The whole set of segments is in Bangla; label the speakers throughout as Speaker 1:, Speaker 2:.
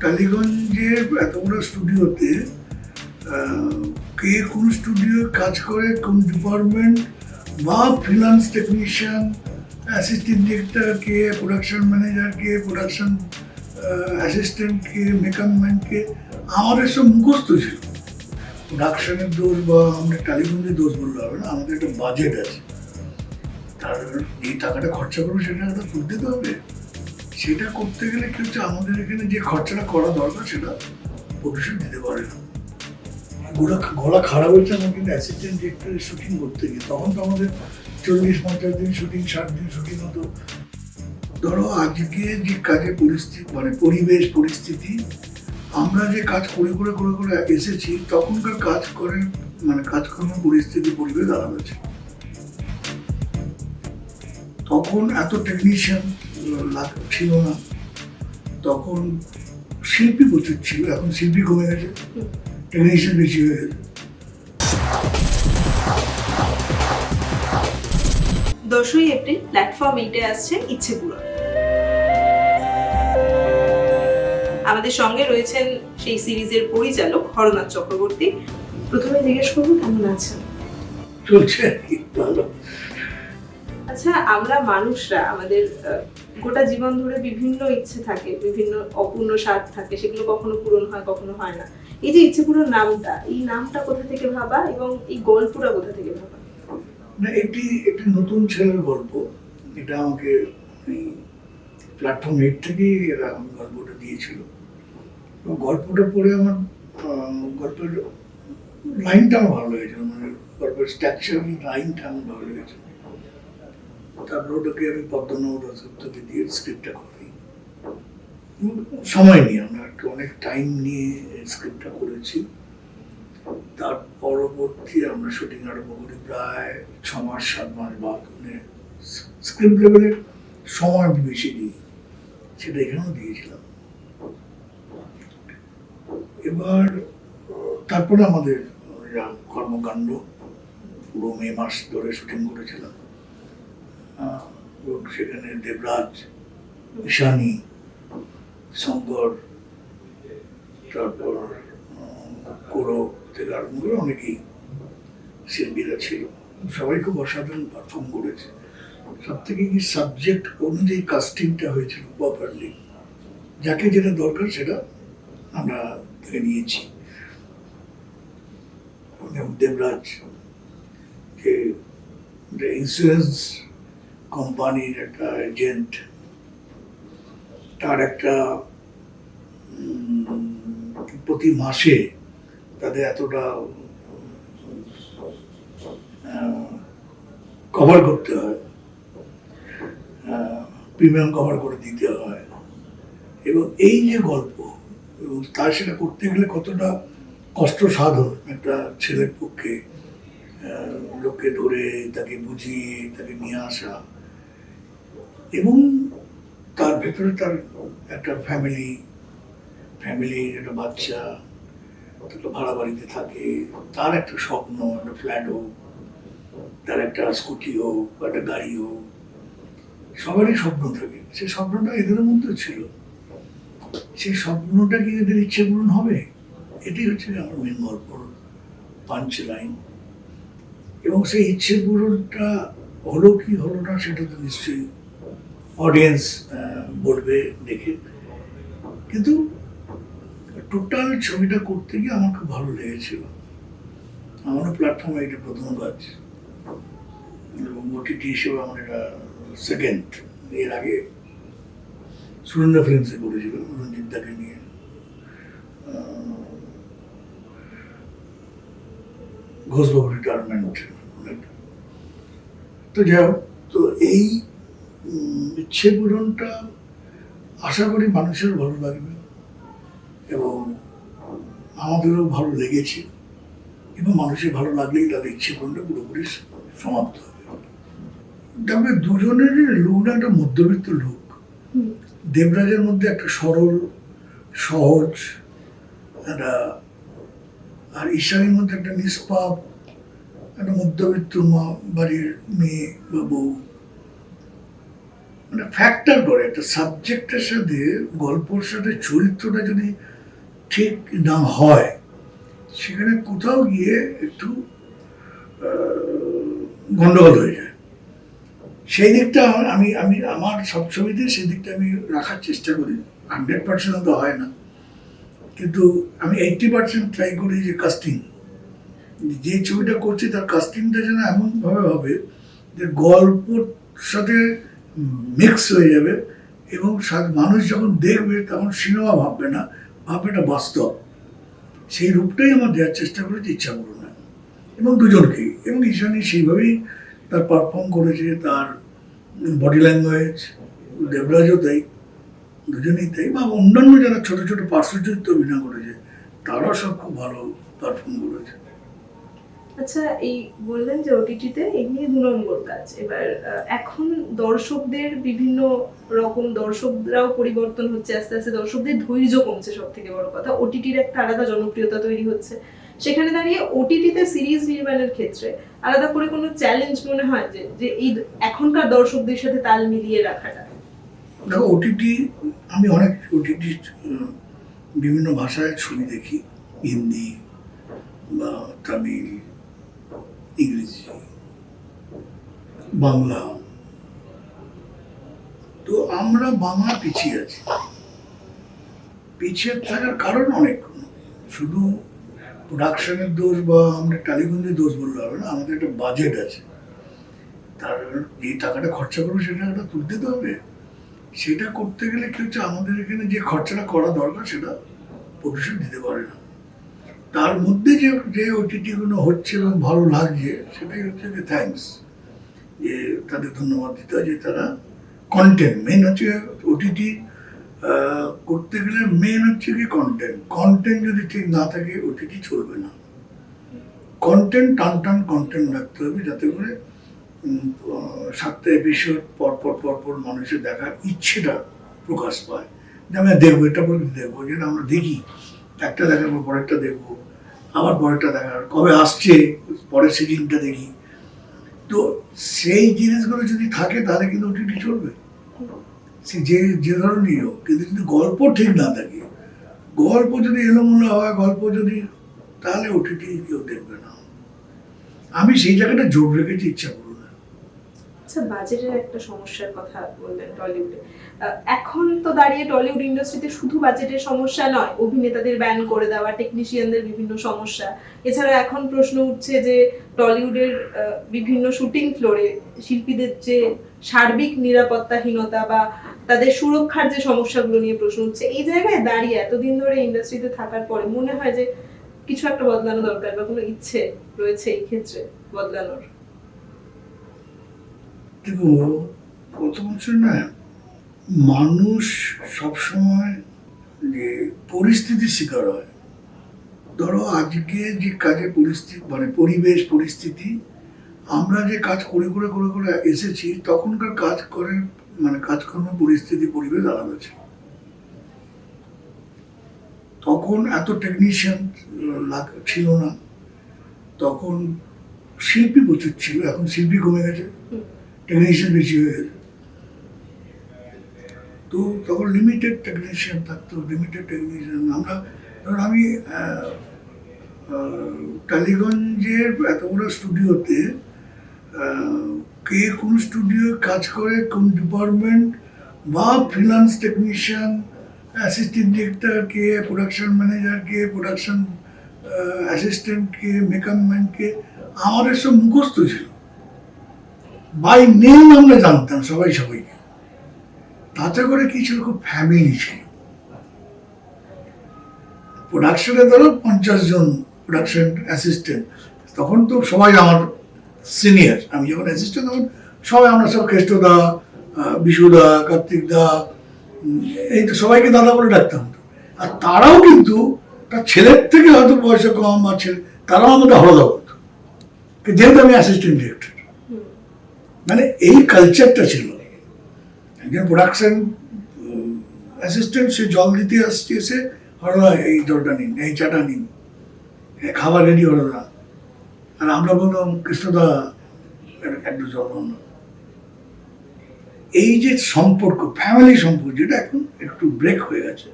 Speaker 1: টালিগঞ্জের এত বড় স্টুডিওতে কে কোন স্টুডিও কাজ করে, কোন ডিপার্টমেন্ট বা ফিনান্স টেকনিশিয়ান, অ্যাসিস্ট্যান্ট ডিরেক্টর কে, প্রোডাকশন ম্যানেজার কে, প্রোডাকশন অ্যাসিস্ট্যান্ট কে, মেকআপ ম্যান কে, আমাদের সব মুখস্থ ছিল। প্রোডাকশনের দোষ বা আমাদের টালিগঞ্জের দোষ বললে হবে না, আমাদের একটা বাজেট আছে, তার যে টাকাটা খরচা করবো সেটা তো তুলতে তো হবে। সেটা করতে গেলে কি হচ্ছে, আমাদের এখানে যে খরচাটা করা দরকার সেটা প্রডিউসার দিতে পারে না। গলা খারাপ হয়েছে আমার, কিন্তু অ্যাসিস্ট্যান্ট ডিরেক্টরের শুটিং করতে গিয়ে তখন তো আমাদের 40-50 দিন শুটিং, 60 দিন শুটিং হতো। ধরো আজকে যে কাজের পরিস্থিতি, মানে পরিবেশ পরিস্থিতি, আমরা যে কাজ করে করে করে করে এসেছি, তখনকার কাজ করে মানে কাজকর্ম পরিস্থিতি পরিবেশ আলাদা ছিল। তখন এত টেকনিশিয়ান ছিল না, তখন শিল্পী প্রচুর ছিল, এখন শিল্পী কমে গেছে, টেকনিশিয়ান বেশি হয়ে গেছে।
Speaker 2: 10ই এপ্রিল প্ল্যাটফর্ম 8-এ আসছে ইচ্ছে পূরণ। আমাদের সঙ্গে রয়েছেন সেই সিরিজের পরিচালক হরনাথ চক্রবর্তী। প্রথমে জিজ্ঞেস করবো কেমন আছেন?
Speaker 1: চলছে আর কি, ভালো।
Speaker 2: আচ্ছা, আমরা মানুষরা আমাদের গোটা জীবন ধরে বিভিন্ন ইচ্ছে থাকে, বিভিন্ন অপূর্ণ স্বাদ থাকে, সেগুলো কখনো পূরণ হয় কখনো হয় না। এই যে ইচ্ছে পূরণ নামটা, এই নামটা কোথা থেকে ভাবা এবং এই গল্পটা কোথা থেকে ভাবা?
Speaker 1: না, এটি একটি নতুন ছেলের গল্প। এটা আমাকে প্ল্যাটফর্ম 8 থেকেই এরা গল্পটা দিয়েছিল। এবং গল্পটা পড়ে আমার গল্পের লাইনটা আমার ভালো লেগেছিল, মানে গল্পের স্ট্রাকচার লাইনটা আমার ভালো লেগেছিল। তারপর ওটাকে আমি পদ্মনাভ দাশগুপ্তকে দিয়ে স্ক্রিপ্টটা করি। সময় নিয়ে আমরা একটু অনেক টাইম নিয়ে স্ক্রিপ্টটা করেছি। তার পরবর্তী আমরা শুটিং আরম্ভ করি প্রায় 6-7 মাস বাদ। মানে স্ক্রিপ্ট লেভেলের সময় বেশি দিই, সেটা এখানেও দিয়েছিলাম। এবার তারপরে আমাদের কর্মকাণ্ড পুরো মে মাস ধরে শুটিং করেছিলাম। এবং সেখানে দেবরাজ, ঈশানী, শঙ্কর, তারপর কৌরব থেকে আরম্ভ করে অনেকেই শিল্পীরা ছিল, সবাই খুব অসাধারণ পারফর্ম করেছে। সব থেকে কি সাবজেক্ট অনুযায়ী কাস্টিংটা হয়েছিল প্রপারলি, যাকে যেটা দরকার সেটা আমরা থেকে নিয়েছি। দেবরাজ যে ইন্স্যুরেন্স কোম্পানির একটা এজেন্ট, তার একটা প্রতি মাসে তাদের এতটা কভার করতে হয়, প্রিমিয়াম কভার করে দিতে হয়। এবং এই যে গল্প, এবং তার সেটা করতে গেলে কতটা কষ্ট সাধন একটা ছেলের পক্ষে, লোককে ধরে তাকে বুঝিয়ে তাকে নিয়ে আসা, এবং তার ভেতরে তার একটা ফ্যামিলির একটা বাচ্চা, একটা ভাড়া বাড়িতে থাকে, তার একটা স্বপ্ন, একটা ফ্ল্যাট হোক, তার একটা স্কুটি হোক, একটা গাড়ি হোক, সবারই স্বপ্ন থাকে। সেই স্বপ্নটা এদের মধ্যে ছিল। সেই স্বপ্নটা কি এদের ইচ্ছে পূরণ হবে? এটাই হচ্ছে আমার মেন গল্পর পাঞ্চ লাইন। এবং সেই ইচ্ছে পূরণটা হলো কি হলো না সেটা তো নিশ্চয়ই অডিয়েন্স বলবে দেখে। কিন্তু টোটাল ছবিটা করতে গিয়ে আমার খুব ভালো লেগেছিল। আমারও প্ল্যাটফর্মে এটা প্রথম কাজ, এবং ওটিটি হিসেবে আমার এটা সেকেন্ড। এর আগে সুরেন্দ্র ফিল্মসে করেছিল রঞ্জিত দাকে নিয়ে, ঘোষবাবু রিটায়ারমেন্ট। তো যাই হোক, তো এই ইচ্ছে পূরণটা আশা করি মানুষের ভালো লাগবে, এবং আমাদেরও ভালো লেগেছে। এবং মানুষের ভালো লাগলেই তাদের ইচ্ছে পূরণটা পুরোপুরি সমাপ্ত হবে। তবে দুজনেরই লোকটা একটা মধ্যবিত্ত লোক। দেবরাজের মধ্যে একটা সরল সহজ একটা, আর ঈশানীর মধ্যে একটা নিষ্পাপ একটা মধ্যবিত্ত বাড়ির মেয়ে বা বউ। মানে ফ্যাক্টর করে একটা সাবজেক্টের সাথে গল্পর সাথে চরিত্রটা যদি ঠিক না হয়, সেখানে কোথাও গিয়ে একটু গন্ডগোল হয়ে যায়। সেই দিকটা আমি আমি আমার সব ছবিতে সেই দিকটা আমি রাখার চেষ্টা করি। 100% তো হয় না, কিন্তু আমি 80% ট্রাই করি যে কাস্টিং, যে ছবিটা করছি তার কাস্টিংটা যেন এমনভাবে হবে যে গল্পর সাথে মিক্স হয়ে যাবে, এবং মানুষ যখন দেখবে তখন সিনেমা ভাববে না, ভাববে এটা বাস্তব। সেই রূপটাই আমার দেওয়ার চেষ্টা করেছি ইচ্ছাপূরণ, এবং দুজনকেই। এবং ঈশানী সেইভাবেই তার পারফর্ম করেছে, তার বডি ল্যাঙ্গুয়েজ, দেবরাজও তাই, দুজনেই তাই, বা অন্যান্য যারা ছোট ছোট পার্শ্বচরিত্র অভিনয় করেছে তারাও সব খুব ভালো পারফর্ম করেছে।
Speaker 2: আচ্ছা, এই বললেন যে ওটিটিতে এই নিয়ে 2 নম্বর কাজ। এবার এখন দর্শকদের বিভিন্ন রকম, দর্শকরাও পরিবর্তন হচ্ছে আস্তে আস্তে, দর্শকদের ধৈর্য কমছে, সব থেকে বড় কথা। ওটিটির একটা আলাদা জনপ্রিয়তা তৈরি হচ্ছে, সেখানে দাঁড়িয়ে ওটিটিতে সিরিজ নির্মাণের ক্ষেত্রে আলাদা করে কোনো চ্যালেঞ্জ মনে হয় যে যে এই এখনকার দর্শকদের সাথে তাল মিলিয়ে রাখাটা?
Speaker 1: দেখো, ওটিটি, আমি অনেক ওটিটি বিভিন্ন ভাষায় ছবি দেখি, হিন্দি বা তামিল, ইংরেজি, বাংলা। তো আমরা বাংলা পিছিয়ে আছি। পিছিয়ে থাকার কারণ অনেক, শুধু প্রোডাকশনের দোষ বা আমরা টালিগঞ্জের দোষ বললে হবে না। আমাদের একটা বাজেট আছে, তার যে টাকাটা খরচা করবো সেটা একটা তুলতে তো হবে। সেটা করতে গেলে কি হচ্ছে, আমাদের এখানে যে খরচাটা করা দরকার সেটা প্রডিউসার দিতে পারে না। তার মধ্যে যে যে ওটিটিগুলো হচ্ছে এবং ভালো লাগছে, সেটাই হচ্ছে যে থ্যাঙ্কস, যে তাদের ধন্যবাদ দিতে হয় যে তারা কন্টেন্ট, মেন হচ্ছে ওটিটি করতে গেলে মেন হচ্ছে কি কন্টেন্ট। কন্টেন্ট যদি ঠিক না থাকে ওটিটি চলবে না। কন্টেন্ট, টান টান কন্টেন্ট রাখতে হবে, যাতে করে 7টা এপিসোড পর মানুষের দেখার ইচ্ছেটা প্রকাশ পায়, যে আমি দেখবো, এটা বলে দেখবো, যেটা আমরা দেখি একটা দেখার পর পরেরটা দেখবো, আবার পরেরটা দেখার, কবে আসছে পরের সিজনটা দেখি। তো সেই জিনিসগুলো যদি থাকে তাহলে কিন্তু ওটিটি চলবে, সে যে যে ধরনেরই হোক। কিন্তু যদি গল্প ঠিক না থাকে, গল্প যদি এলোমেলো হয়, গল্প যদি, তাহলে ওটিটি কেউ দেখবে না। আমি সেই জায়গাটা জোর রেখেছি ইচ্ছা করবো না।
Speaker 2: আচ্ছা, বাজেটের একটা সমস্যার কথা বললেন টলিউডে। এখন তো দাঁড়িয়ে টলিউড ইন্ডাস্ট্রিতে শুধু বাজেটের সমস্যা নয়, অভিনেতাদের ব্যান করে দেওয়া, টেকনিশিয়ানদের বিভিন্ন সমস্যা, এছাড়া এখন প্রশ্ন উঠছে যে টলিউডের বিভিন্ন শুটিং ফ্লোরে শিল্পীদের যে সার্বিক নিরাপত্তাহীনতা বা তাদের সুরক্ষার যে সমস্যাগুলো নিয়ে প্রশ্ন উঠছে। এই জায়গায় দাঁড়িয়ে এতদিন ধরে ইন্ডাস্ট্রিতে থাকার পরে মনে হয় যে কিছু একটা বদলানো দরকার, বা কোনো ইচ্ছে রয়েছে এই ক্ষেত্রে বদলানোর?
Speaker 1: দেখো, প্রথম হচ্ছে না, মানুষ সবসময় যে পরিস্থিতির শিকার হয়। ধরো আজকে যে কাজে পরিস্থিতি, মানে পরিবেশ পরিস্থিতি, আমরা যে কাজ করে করে করে করে এসেছি, তখনকার কাজ করে, মানে কাজকর্ম পরিস্থিতি পরিবেশ আলাদা ছিল। তখন এত টেকনিশিয়ান ছিল না, তখন শিল্পী প্রচুর ছিল, এখন শিল্পী কমে গেছে, টেকনিশিয়ান বেশি হয়ে গেছে। তো তখন লিমিটেড টেকনিশিয়ান থাকতো, লিমিটেড টেকনিশিয়ান। আমরা, ধরুন আমি টালিগঞ্জের এত বড় স্টুডিওতে কে কোন স্টুডিও কাজ করে, কোন ডিপার্টমেন্ট, বা ফ্রিল্যান্স টেকনিশিয়ান, অ্যাসিস্ট্যান্ট ডিরেক্টর কে, প্রোডাকশন ম্যানেজার কে, প্রোডাকশন অ্যাসিস্ট্যান্ট কে, মেকআপ ম্যান কে, আমাদের সব মুখস্থ ছিল, বাই নেম আমরা জানতাম সবাই সবাইকে। তাতে করে কি ছিল, খুব ফ্যামিলি ছিল। প্রোডাকশনে ধরো 50 জন প্রোডাকশন অ্যাসিস্ট্যান্ট, তখন তো সবাই আমার সিনিয়র। আমি যখন অ্যাসিস্ট্যান্ট তখন সবাই, আমরা সব কেষ্টদা, বিশুদা, কার্তিক দা, এই তো সবাইকে দাদা বলে ডাকতাম। আর তারাও কিন্তু তার ছেলের থেকে হয়তো বয়সে কম, বা ছেলে, তারাও আমাকে হলদা বলতো, যেহেতু আমি অ্যাসিস্ট্যান্ট ডিরেক্টর। মানে এই কালচারটা ছিল। একজন প্রোডাকশন অ্যাসিস্ট্যান্ট, সে জল দিতে আসছে, এসে হরদা এই জলটা নিন, এই চাটা নিন, খাবার রেডি হরদা। আর আমরা বললাম কৃষ্ণদা একটু জল, এই যে সম্পর্ক, ফ্যামিলি সম্পর্ক, যেটা এখন একটু ব্রেক হয়ে গেছে,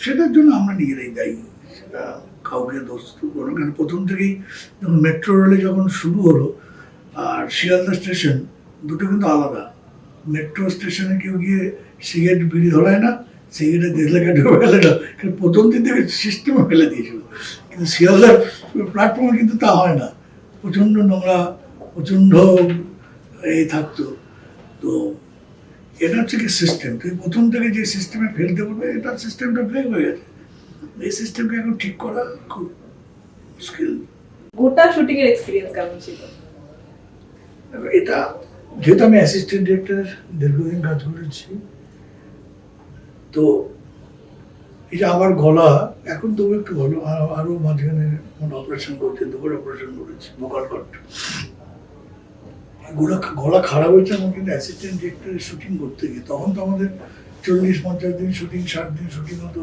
Speaker 1: সেটার জন্য আমরা নিজেরাই দায়ী। সেটা কাউকে দোষ করবো না। কারণ প্রথম থেকেই যখন মেট্রো রেলে যখন শুরু হলো, আর শিয়ালদা স্টেশন দুটো কিন্তু আলাদা। মেট্রো স্টেশনে কেউ গিয়ে সিগারেট বিড়ি ধরায় না, সিগারেটে দেখলে কেটে ফেলে না, কিন্তু প্রথম দিন থেকে সিস্টেমে ফেলে দিয়েছিল। কিন্তু শিয়ালদার প্ল্যাটফর্মে কিন্তু তা হয় না, প্রচণ্ড নোংরা, প্রচণ্ড এই থাকতো। তো এটা হচ্ছে কি সিস্টেম, তুমি প্রথম থেকে যে সিস্টেমে ফেলতে পারবে, এটা সিস্টেমটা ব্রেক হয়ে গেছে। এই সিস্টেমকে এখন ঠিক করা খুব মুশকিল।
Speaker 2: গোটা শুটিং এর এক্সপেরিয়েন্স কেমন ছিল?
Speaker 1: এটা যেহেতু আমি অ্যাসিস্ট্যান্ট ডিরেক্টর দীর্ঘদিন কাজ করেছি, তো এই যে আমার গলা এখন তবু একটু ভালো, আরও মাঝখানে অপারেশন করছে, দুপুরে অপারেশন করেছি ভোকাল কট। গলা খারাপ হয়েছে আমার কিন্তু অ্যাসিস্ট্যান্ট ডিরেক্টরের শুটিং করতে গিয়ে। তখন তো আমাদের 40-50 দিন শুটিং, 60 দিন শুটিং হতো,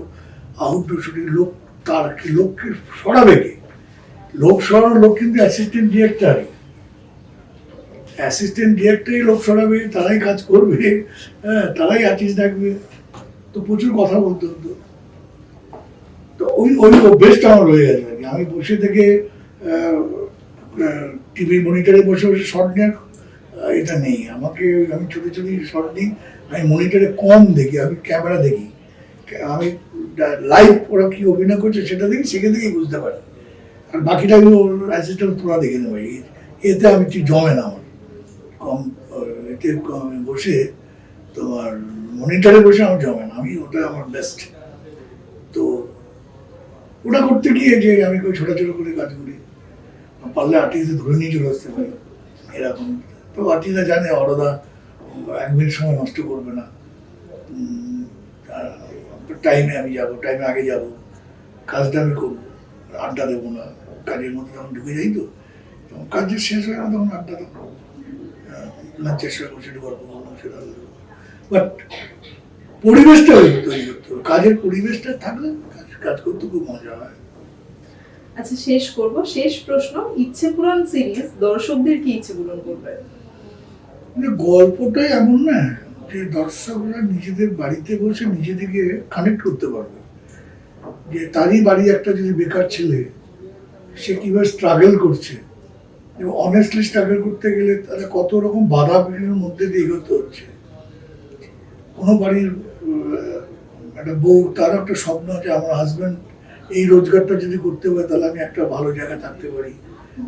Speaker 1: আউটডোর শুটিং। লোককে সরাবে কে? লোক সরানোর লোক কিন্তু অ্যাসিস্ট্যান্ট ডিরেক্টরই। অ্যাসিস্ট্যান্ট ডিরেক্টরই লোক সরাবে, তারাই কাজ করবে, হ্যাঁ, তারাই আর্টিস্ট ডাকবে। তো প্রচুর কথা বলতে হতো। তো ওই অভ্যেসটা আমার রয়ে গেছে আর কি। আমি বসে থেকে টিভি মনিটরে বসে বসে শর্ট নেওয়ার এটা নেই। আমি ছোটো ছোটো শর্ট নিই। আমি মনিটরে কম দেখি, আমি ক্যামেরা দেখি, আমি লাইভ ওরা কি অভিনয় করছে সেটা দেখি, সেখান থেকেই বুঝতে পারি। আর বাকিটা আমি ওর অ্যাসিস্ট্যান্ট তোরা দেখে নেবো। এতে আমি ঠিক জমে না আমার কম, এতে বসে তোমার মনিটরে বসে আমার জমে না। আমি ওটা আমার বেস্ট। তো ওটা করতে গিয়ে যে আমি ছোটো ছোটো করে কাজ করি, পারলে আর্টিস্টে ধরে নিয়ে চলে আসতে পারি এরকম। তো আর্টিস্টরা জানে অরদা 1 মিনিট সময় নষ্ট করবে না, টাইমে আমি যাবো, টাইমে আগে যাব, কাজটা আমি করবো, আড্ডা দেবো না। কাজের মধ্যে যখন ঢুকে যাই, তো তখন কাজ যে শেষ হয় না তখন আড্ডা দেবো, লাঞ্চের সময় বসে একটু গল্প করলাম, সেটা। বাট পরিবেশটা তৈরি করতে হবে, কাজের পরিবেশটা থাকলে কাজ করতে খুব মজা হয়।
Speaker 2: আচ্ছা, শেষ প্রশ্ন, ইচ্ছে পূরণ সিরিজ দর্শকদের কি ইচ্ছে পূরণ করবে?
Speaker 1: গল্পটাই এমন না যে দর্শকরা নিজেদের বাড়িতে বসে নিজেদেরকে কানেক্ট করতে পারবে। যে তারই বাড়ি একটা যদি বেকার ছেলে, সে কিভাবে স্ট্রাগল করছে, এবং অনেস্টলি স্ট্রাগল করতে গেলে তাহলে কত রকম বাধা বিঘ্নের মধ্যে দিয়ে এগোতে হচ্ছে। কোনো বাড়ির একটা বউ, তার একটা স্বপ্ন আছে, আমার হাজব্যান্ড এই রোজগারটা যদি করতে পারে তাহলে আমি একটা ভালো জায়গায় থাকতে পারি,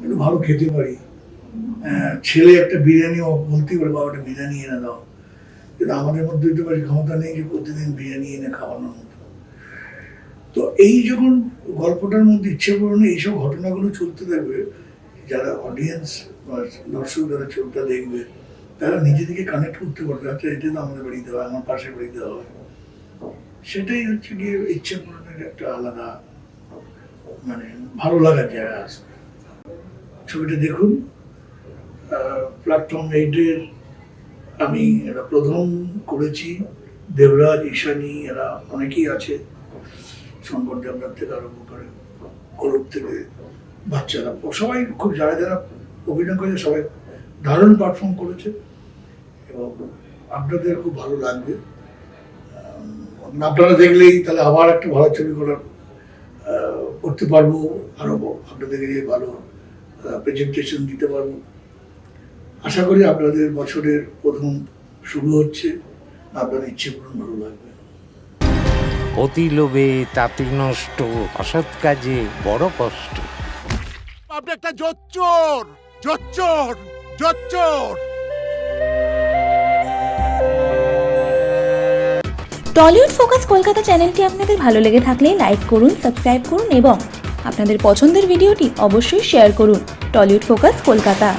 Speaker 1: একটু ভালো খেতে পারি। ছেলে একটা বিরিয়ানিও বলতেই পারে, বাবা একটা বিরিয়ানি এনে দাও। কিন্তু আমাদের মধ্যে তো ক্ষমতা নেই যে প্রতিদিন বিরিয়ানি এনে খাওয়ানোর মতো। তো এই যখন গল্পটার মধ্যে ইচ্ছে পূরণে এইসব ঘটনাগুলো চলতে থাকবে, যারা অডিয়েন্স বা দর্শক যারা চোখটা দেখবে, তারা নিজেদেরকে কানেক্ট করতে পারবে। আচ্ছা, এটা তো আমাদের বাড়িতে হয়, আমার পাশের বাড়িতে হয়। সেটাই হচ্ছে গিয়ে ইচ্ছে পূরণের একটা আলাদা মানে ভালো লাগার জায়গা আসবে। ছবিটা দেখুন, প্ল্যাটফর্ম 8-এর আমি এটা প্রথম করেছি। দেবরাজ, ঈশানী এরা অনেকেই আছে, শঙ্কর দেবরাজ থেকে আরম্ভ করে কলপ থেকে বাচ্চারা, সবাই খুব যারা যারা অভিনয় করেছে সবাই দারুণ পারফর্ম করেছে, এবং আপনাদের খুব ভালো লাগবে। আপনারা দেখলেই তাহলে আবার একটা ভালো ছবি করতে পারবো, আরও আপনাদেরকে ভালো প্রেজেন্টেশন দিতে পারবো। আশা করি আপনাদের বছরের প্রথম শুরু হচ্ছে, আপনাদের ইচ্ছে পূরণ ভালো লাগবে।
Speaker 3: অতি লোভে তাঁতি নষ্ট, অসৎ কাজে বড় কষ্ট।
Speaker 4: আপনি একটা জোচ্চোর।
Speaker 5: টলিউড ফোকাস কলকাতা চ্যানেলটি আপনাদের ভালো লেগে থাকলে লাইক করুন, সাবস্ক্রাইব করুন এবং আপনাদের পছন্দের ভিডিওটি অবশ্যই শেয়ার করুন। Tollywood focus Kolkata.